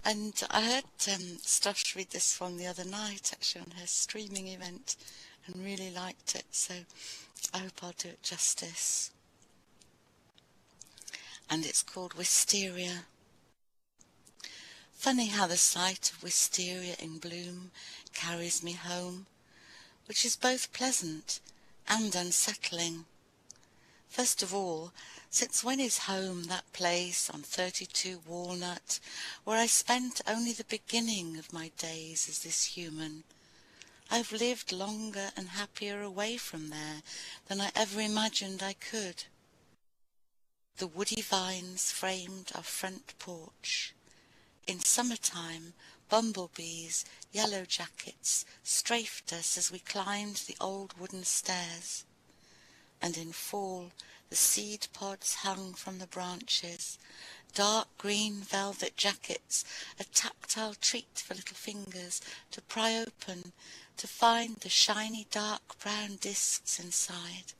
And I heard Stosh read this one the other night, actually, on her streaming event, and really liked it, so I hope I'll do it justice. And it's called Wisteria. Funny how the sight of wisteria in bloom carries me home, which is both pleasant and unsettling. First of all, since when is home that place on 32 Walnut, where I spent only the beginning of my days as this human? I've lived longer and happier away from there than I ever imagined I could. The woody vines framed our front porch. In summertime, bumblebees, yellow jackets, strafed us as we climbed the old wooden stairs. And in fall, the seed pods hung from the branches, dark green velvet jackets, a tactile treat for little fingers to pry open, to find the shiny dark brown discs inside.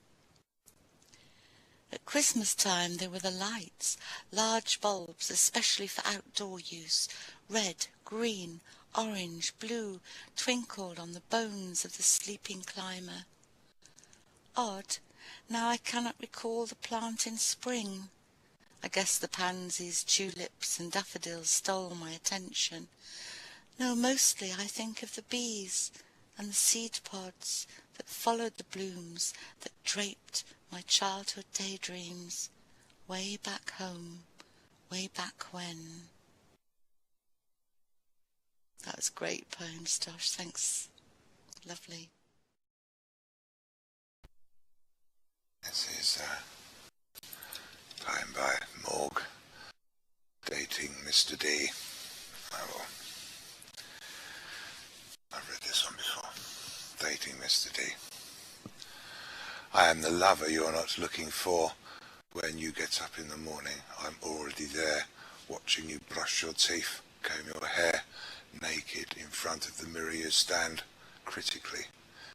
At Christmas time there were the lights, large bulbs especially for outdoor use, red, green, orange, blue, twinkled on the bones of the sleeping climber. Odd, now I cannot recall the plant in spring. I guess the pansies, tulips and daffodils stole my attention. No, mostly I think of the bees and the seed pods that followed the blooms that draped my childhood daydreams, way back home, way back when. That was a great poem, Stosh. Thanks. Lovely. This is a poem by Morgue, dating Mr. D. I've read this one before. Dating Mr. D. I am the lover you're not looking for. When you get up in the morning, I'm already there, watching you brush your teeth, comb your hair, naked in front of the mirror you stand, critically,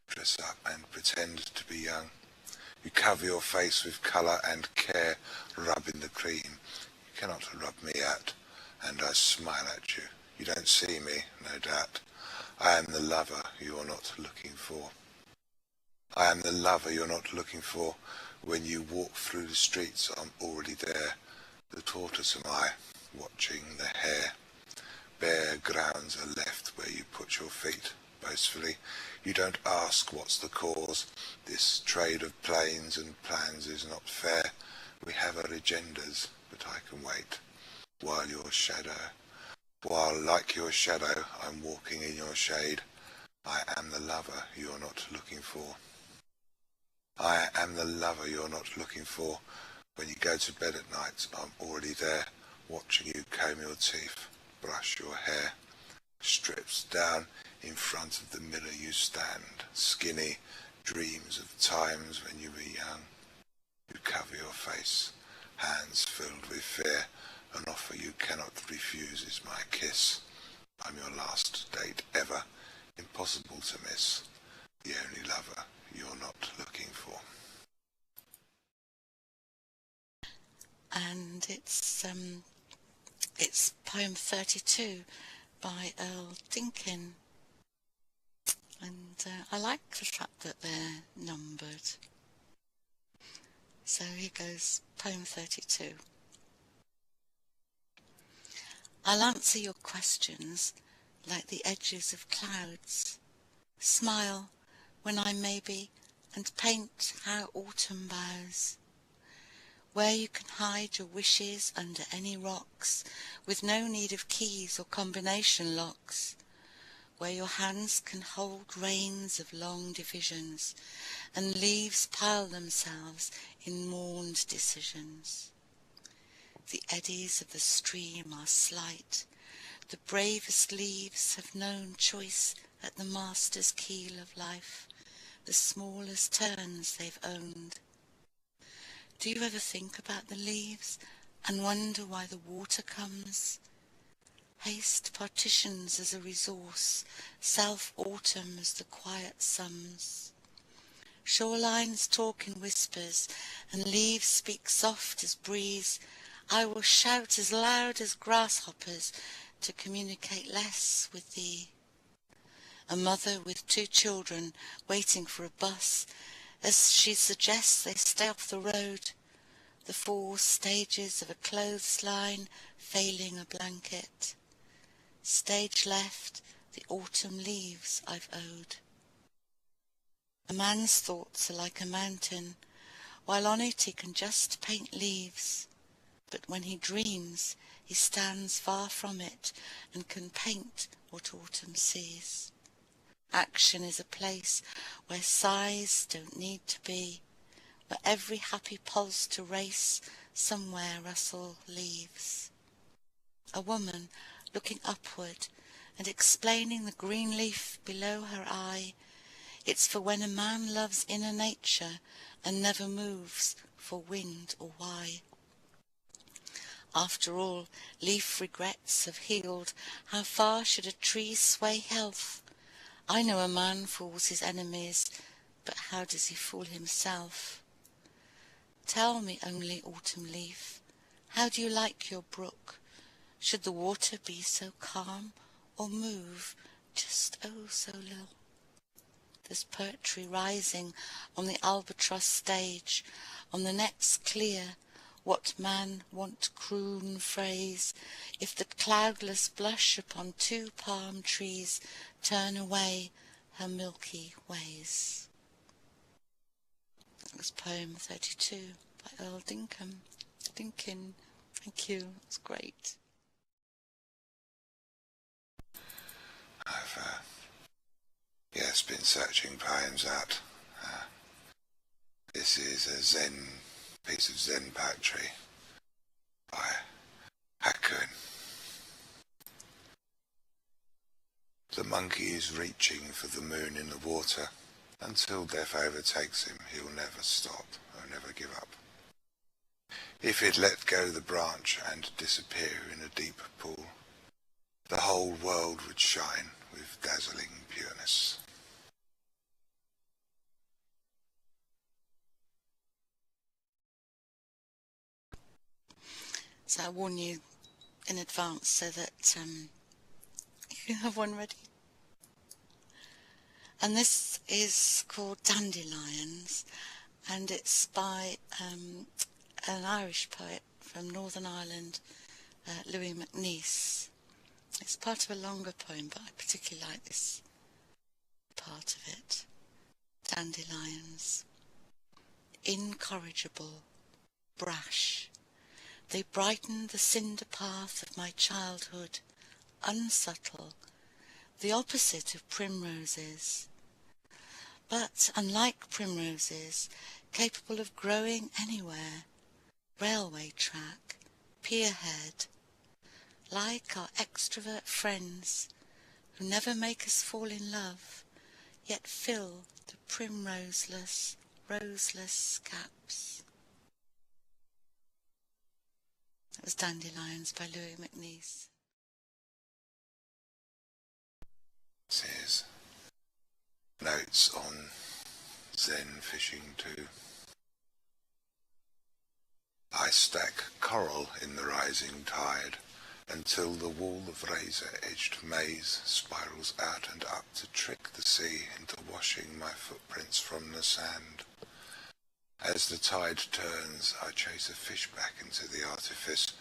dress up and pretend to be young. You cover your face with colour and care, rubbing the cream. You cannot rub me out, and I smile at you. You don't see me, no doubt. I am the lover you are not looking for. I am the lover you're not looking for. When you walk through the streets, I'm already there. The tortoise am I, watching the hare. Bare grounds are left where you put your feet, boastfully. You don't ask what's the cause. This trade of planes and plans is not fair. We have our agendas, but I can wait. While like your shadow, I'm walking in your shade. I am the lover you're not looking for. I am the lover you're not looking for. When you go to bed at night, I'm already there, watching you comb your teeth, brush your hair. Strips down, in front of the mirror you stand, skinny, dreams of times when you were young. You cover your face, hands filled with fear. An offer you cannot refuse is my kiss. I'm your last date ever, impossible to miss. The only lover you're not looking for. And it's poem 32 by Earl Dinkin. And I like the fact that they're numbered. So here goes, poem 32. I'll answer your questions like the edges of clouds. Smile when I may be, and paint how autumn bows. Where you can hide your wishes under any rocks, with no need of keys or combination locks. Where your hands can hold reins of long divisions, and leaves pile themselves in mourned decisions. The eddies of the stream are slight. The bravest leaves have known choice at the master's keel of life, the smallest turns they've owned. Do you ever think about the leaves and wonder why the water comes? Haste partitions as a resource, self-autumn as the quiet sums. Shorelines talk in whispers, and leaves speak soft as breeze. I will shout as loud as grasshoppers to communicate less with thee. A mother with 2 children waiting for a bus, as she suggests they stay off the road, the 4 stages of a clothesline failing a blanket. Stage left, the autumn leaves I've owed. A man's thoughts are like a mountain, while on it he can just paint leaves. But when he dreams, he stands far from it and can paint what autumn sees. Action is a place where sighs don't need to be, where every happy pulse to race somewhere rustle leaves. A woman looking upward and explaining the green leaf below her eye, it's for when a man loves inner nature and never moves for wind or why. After all, leaf regrets have healed, how far should a tree sway health? I know a man fools his enemies, but how does he fool himself? Tell me only, autumn leaf, how do you like your brook? Should the water be so calm, or move just oh so little? There's poetry rising on the albatross stage, on the next clear, what man want croon phrase, if the cloudless blush upon 2 palm trees turn away her milky ways. That was poem 32 by Earl Dinkin. Thank you, it's great. I've been searching poems out. This is a piece of Zen poetry by Hakuin. The monkey is reaching for the moon in the water. Until death overtakes him, he'll never stop or never give up. If he'd let go the branch and disappear in a deep pool, the whole world would shine with dazzling pureness. So I warn you in advance so that you have one ready. And this is called Dandelions, and it's by an Irish poet from Northern Ireland, Louis MacNeice. It's part of a longer poem, but I particularly like this part of it. Dandelions. Incorrigible, brash, they brighten the cinder path of my childhood, unsubtle, the opposite of primroses. But unlike primroses, capable of growing anywhere, railway track, pierhead, like our extrovert friends who never make us fall in love, yet fill the primroseless, roseless caps. That was Dandelions by Louis MacNeice. This is notes on Zen fishing too. I stack coral in the rising tide until the wall of razor-edged maize spirals out and up to trick the sea into washing my footprints from the sand. As the tide turns, I chase a fish back into the artifice,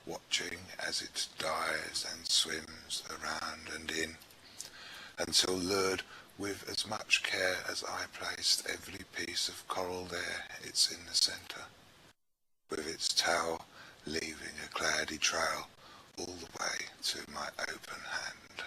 watching as it dives and swims around and in, until lured with as much care as I placed every piece of coral there, it's in the centre, with its tail leaving a cloudy trail all the way to my open hand.